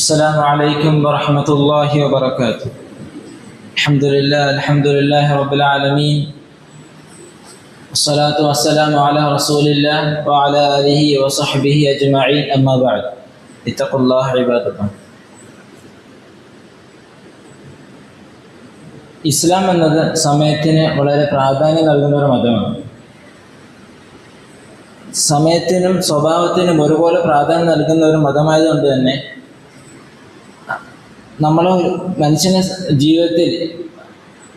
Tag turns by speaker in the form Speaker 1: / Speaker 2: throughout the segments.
Speaker 1: السلام عليكم ورحمة الله وبركاته. الحمد لله رب العالمين، والصلاة والسلام على رسول الله وعلى آله وصحبه أجمعين، أما بعد. اتقوا الله عباد الله. ഇസ്ലാം എന്നത് സമയത്തിന് വളരെ പ്രാധാന്യം നൽകുന്ന ഒരു മതമാണ്. സമയത്തിനും സ്വഭാവത്തിനും ഒരുപോലെ പ്രാധാന്യം നൽകുന്ന ഒരു മതമായതുകൊണ്ട് തന്നെ നമ്മളെ മനുഷ്യൻ്റെ ജീവിതത്തിൽ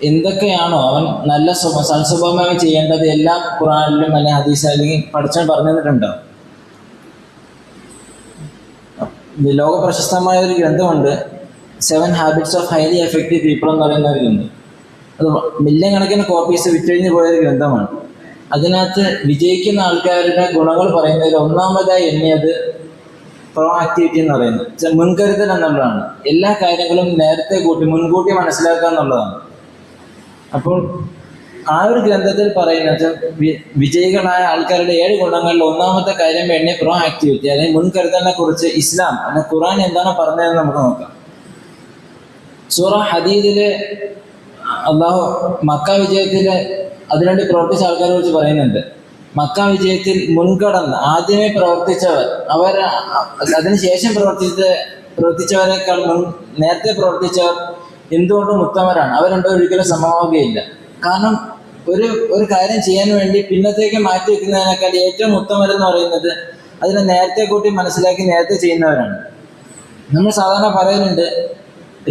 Speaker 1: എന്തൊക്കെയാണോ അവൻ നല്ല സൽസ്വഭാവമായി ചെയ്യേണ്ടത് എല്ലാം ഖുർആനിലും അല്ലെങ്കിൽ ഹദീസ് അല്ലെങ്കിൽ പഠിച്ചാൽ പറഞ്ഞു തന്നിട്ടുണ്ടാവും. ലോക പ്രശസ്തമായ ഒരു ഗ്രന്ഥമുണ്ട്, 7 habits of highly effective people എന്ന് പറയുന്ന ഒരു ഗ്രന്ഥം. അത് മില്യൺ കണക്കിന് കോപ്പീസ് വിറ്റഴിഞ്ഞ് പോയൊരു ഗ്രന്ഥമാണ്. അതിനകത്ത് വിജയിക്കുന്ന ആൾക്കാരുടെ ഗുണങ്ങൾ പറയുന്നതിൽ ഒന്നാമതായി എണ്ണിയത് പ്രോ ആക്ടിവിറ്റി എന്ന് പറയുന്നത്, മുൻകരുതൽ എന്നുള്ളതാണ്. എല്ലാ കാര്യങ്ങളും നേരത്തെ മുൻകൂട്ടി മനസ്സിലാക്കുക എന്നുള്ളതാണ്. അപ്പോൾ ആ ഒരു ഗ്രന്ഥത്തിൽ പറയുന്നത് വിജയികളായ ആൾക്കാരുടെ 7 ഗുണങ്ങളിൽ ഒന്നാമത്തെ കാര്യം എണ്ണിയ പ്രോ ആക്ടിവിറ്റി അല്ലെങ്കിൽ മുൻകരുതലിനെ കുറിച്ച് ഇസ്ലാം അല്ലെങ്കിൽ ഖുർആൻ എന്താണ് പറഞ്ഞതെന്ന് നമുക്ക് നോക്കാം. സൂറ ഹദീദില് അള്ളാഹു മക്ക വിജയത്തില് അതിനുവേണ്ടി പ്രവർത്തിച്ച ആൾക്കാരെ കുറിച്ച് പറയുന്നുണ്ട്. മക്ക വിജയത്തിൽ മുൻകടന്ന് ആദ്യമേ പ്രവർത്തിച്ചവർ, അവർ അതിനുശേഷം പ്രവർത്തിച്ചവരെക്കാൾ നേരത്തെ പ്രവർത്തിച്ചവർ എന്തുകൊണ്ടും ഉത്തമരാണ്. അവർ രണ്ടും ഒരിക്കലും സമമാവുകയില്ല. കാരണം ഒരു കാര്യം ചെയ്യാൻ വേണ്ടി പിന്നത്തേക്ക് മാറ്റി വെക്കുന്നതിനേക്കാൾ ഏറ്റവും ഉത്തമരെന്ന് പറയുന്നത് അതിനെ നേരത്തെ കൂട്ടി മനസ്സിലാക്കി നേരത്തെ ചെയ്യുന്നവരാണ്. നമ്മൾ സാധാരണ പറയുന്നുണ്ട്,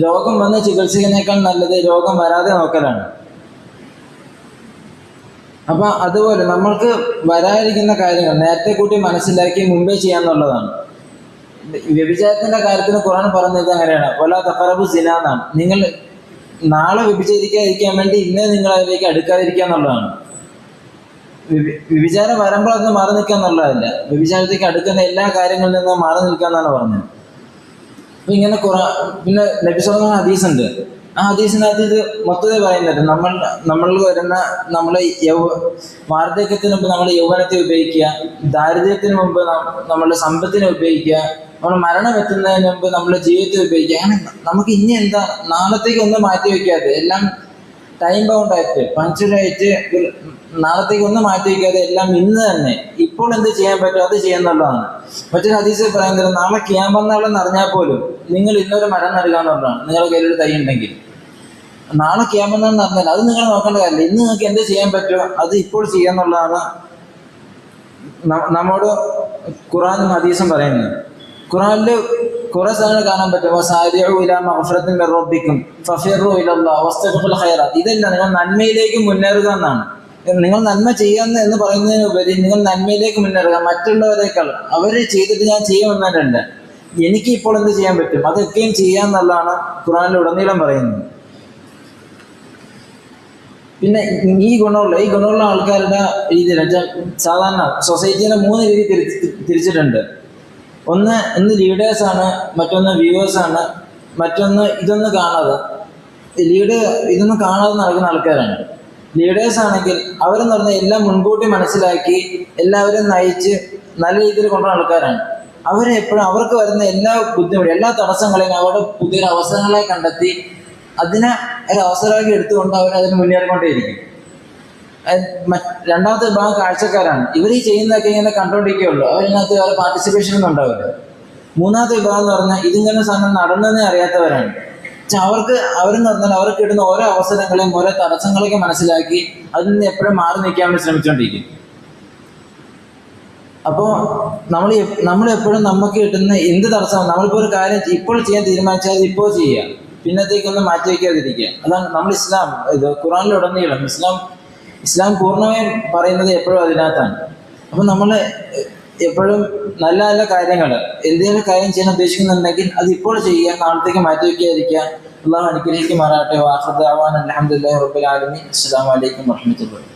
Speaker 1: രോഗം വന്ന് ചികിത്സിക്കുന്നതിനേക്കാൾ നല്ലത് രോഗം വരാതെ നോക്കലാണ്. അപ്പൊ അതുപോലെ നമ്മൾക്ക് വരാതിരിക്കുന്ന കാര്യങ്ങൾ നേരത്തെ കൂട്ടി മനസ്സിലാക്കി മുമ്പേ ചെയ്യാന്നുള്ളതാണ്. വ്യഭിചാരത്തിന്റെ കാര്യത്തിന് ഖുർആൻ പറഞ്ഞത് അങ്ങനെയാണ്, വലാ തഖറബു സിന എന്നാണ്. നിങ്ങൾ നാളെ വ്യഭിചരിക്കാതിരിക്കാൻ വേണ്ടി ഇന്നേ നിങ്ങൾ അതിലേക്ക് അടുക്കാതിരിക്കുക എന്നുള്ളതാണ്. വ്യഭിചാരം വരുമ്പോൾ അത് മാറി നിൽക്കുക എന്നുള്ളതല്ല, വ്യഭിചാരത്തേക്ക് അടുക്കുന്ന എല്ലാ കാര്യങ്ങളിൽ നിന്നും മാറി നിൽക്കുക എന്നാണ് പറഞ്ഞത്. അപ്പൊ ഇങ്ങനെ പിന്നെ നബി സല്ലല്ലാഹു അലൈഹി ഹദീസ് ഉണ്ട്. ആ ഹദീസിനകത്ത് ഇത് മൊത്തത്തിൽ പറയുന്നുണ്ട്, നമ്മൾ വരുന്ന നമ്മളെ വാർദ്ധക്യത്തിന് മുമ്പ് നമ്മൾ യൗവനത്തെ ഉപയോഗിക്കുക, ദാരിദ്ര്യത്തിന് മുമ്പ് നമ്മളുടെ സമ്പത്തിനെ ഉപയോഗിക്കുക, നമ്മൾ മരണം എത്തുന്നതിന് മുമ്പ് നമ്മുടെ ജീവിതത്തെ ഉപയോഗിക്കുക. അങ്ങനെ നമുക്ക് ഇനി എന്താ നാളത്തേക്ക് ഒന്നും മാറ്റി വയ്ക്കാതെ എല്ലാം ടൈം ബൗണ്ട് ആയിട്ട് പങ്ക്ച്വലായിട്ട് നാളത്തേക്ക് ഒന്നും മാറ്റി വയ്ക്കാതെ എല്ലാം ഇന്ന് തന്നെ ഇപ്പോൾ എന്ത് ചെയ്യാൻ പറ്റുമോ അത് ചെയ്യാന്നുള്ളതാണ്. മറ്റൊരു ഹദീസിൽ പറയുന്നത്, നാളെ ഖിയാമത്ത് നാളെന്ന് അറിഞ്ഞാൽ പോലും നിങ്ങൾ ഇന്നൊരു മരം നടുക എന്നുള്ളതാണ്. നിങ്ങളുടെ കയ്യിലൊരു തൈ ഉണ്ടെങ്കിൽ നാളെ ഖിയാമത്ത് നാളെന്ന് അറിഞ്ഞാൽ അത് നിങ്ങൾ നോക്കേണ്ട കാര്യമില്ല. ഇന്ന് നിങ്ങൾക്ക് എന്ത് ചെയ്യാൻ പറ്റുമോ അത് ഇപ്പോൾ ചെയ്യാന്നുള്ളതാണ് നമ്മോട് ഖുർആനും ഹദീസും പറയുന്നത്. ഖുർആനിൽ കുറെ സ്ഥലങ്ങൾ കാണാൻ പറ്റും, വസാരിഉ ഇലാ മഗ്ഫിറത്തിൻ മിർ റബ്ബിക്കും ഫഫിറു ഇലല്ലാഹി വസ്തബിഖുൽ ഖൈറാത്ത്. ഇതല്ല, നിങ്ങൾ നന്മയിലേക്ക് മുന്നേറുക എന്നാണ്. നിങ്ങൾ നന്മ ചെയ്യാന്ന് എന്ന് പറയുന്നതിനുപരി നിങ്ങൾ നന്മയിലേക്ക് മുന്നേറുക. മറ്റുള്ളവരെക്കാൾ അവർ ചെയ്തിട്ട് ഞാൻ ചെയ്യുമെന്നല്ല, എനിക്ക് ഇപ്പോൾ എന്ത് ചെയ്യാൻ പറ്റും അതൊക്കെയും ചെയ്യാന്നുള്ളതാണ് ഖുർആനിൽ ഉടനീളം പറയുന്നത്. പിന്നെ ഈ ഗുണമുള്ള ആൾക്കാരുടെ രീതിയിൽ സാധാരണ സൊസൈറ്റിനെ 3 രീതി തിരിച്ചിട്ടുണ്ട്. ഒന്ന് ലീഡേഴ്സാണ്, മറ്റൊന്ന് വ്യൂവേഴ്സാണ്, മറ്റൊന്ന് ഇതൊന്നും കാണാതെ നടക്കുന്ന ആൾക്കാരാണ്. ലീഡേഴ്സ് ആണെങ്കിൽ അവരെന്ന് പറഞ്ഞാൽ എല്ലാം മുൻകൂട്ടി മനസ്സിലാക്കി എല്ലാവരും നയിച്ച് നല്ല രീതിയിൽ കൊണ്ടുവരുന്ന ആൾക്കാരാണ്. അവരെപ്പോഴും അവർക്ക് വരുന്ന എല്ലാ ബുദ്ധിമുട്ടും എല്ലാ തടസ്സങ്ങളെയും അവരുടെ പുതിയൊരു അവസരങ്ങളെ കണ്ടെത്തി അതിനെ ഒരു അവസരമാക്കി എടുത്തുകൊണ്ട് അവരതിന് മുന്നേറിക്കൊണ്ടേയിരിക്കും. രണ്ടാമത്തെ വിഭാഗം കാഴ്ചക്കാരാണ്. ഇവർ ഈ ചെയ്യുന്നതൊക്കെ ഇങ്ങനെ കണ്ടുകൊണ്ടിരിക്കുകയുള്ളൂ, അവരിനകത്ത് വേറെ പാർട്ടിസിപ്പേഷൻ ഒന്നും ഉണ്ടാവില്ല. മൂന്നാമത്തെ വിഭാഗം എന്ന് പറഞ്ഞാൽ ഇതിങ്ങനെ സാധനം നടന്നതെന്നേ അറിയാത്തവരാണ്. അവരെന്ന് പറഞ്ഞാൽ അവർക്ക് കിട്ടുന്ന ഓരോ അവസരങ്ങളെയും ഓരോ തടസ്സങ്ങളൊക്കെ മനസ്സിലാക്കി അതിൽ നിന്ന് എപ്പോഴും മാറി നിൽക്കാൻ വേണ്ടി ശ്രമിച്ചുകൊണ്ടിരിക്കും. അപ്പോൾ നമ്മളെപ്പോഴും നമുക്ക് കിട്ടുന്ന എന്ത് തടസ്സമാണ്, നമ്മളിപ്പോൾ ഒരു കാര്യം ഇപ്പോൾ ചെയ്യാൻ തീരുമാനിച്ചാൽ ഇപ്പോൾ ചെയ്യുക, പിന്നത്തേക്കൊന്നും മാറ്റി വയ്ക്കാതിരിക്കുക. അതാണ് നമ്മൾ ഖുർആനിലുടനീളം ഇസ്ലാം പൂർണ്ണമായും പറയുന്നത് എപ്പോഴും അതിനകത്താണ്. അപ്പം നമ്മൾ എപ്പോഴും നല്ല നല്ല കാര്യങ്ങൾ എന്തെങ്കിലും കാര്യം ചെയ്യാൻ ഉദ്ദേശിക്കുന്നുണ്ടെങ്കിൽ അത് ഇപ്പോൾ ചെയ്യുക, നാളത്തേക്ക് മാറ്റി വയ്ക്കാതിരിക്കുക. അല്ലാഹു അനുഗ്രഹിക്കുമാറാകട്ടെ. വആഖിറു ദഅ്വാനാ അൽഹംദുലില്ലാഹി റബ്ബിൽ ആലമീൻ. അസ്സലാമു അലൈക്കും വറഹ്മത്തുള്ളാഹി.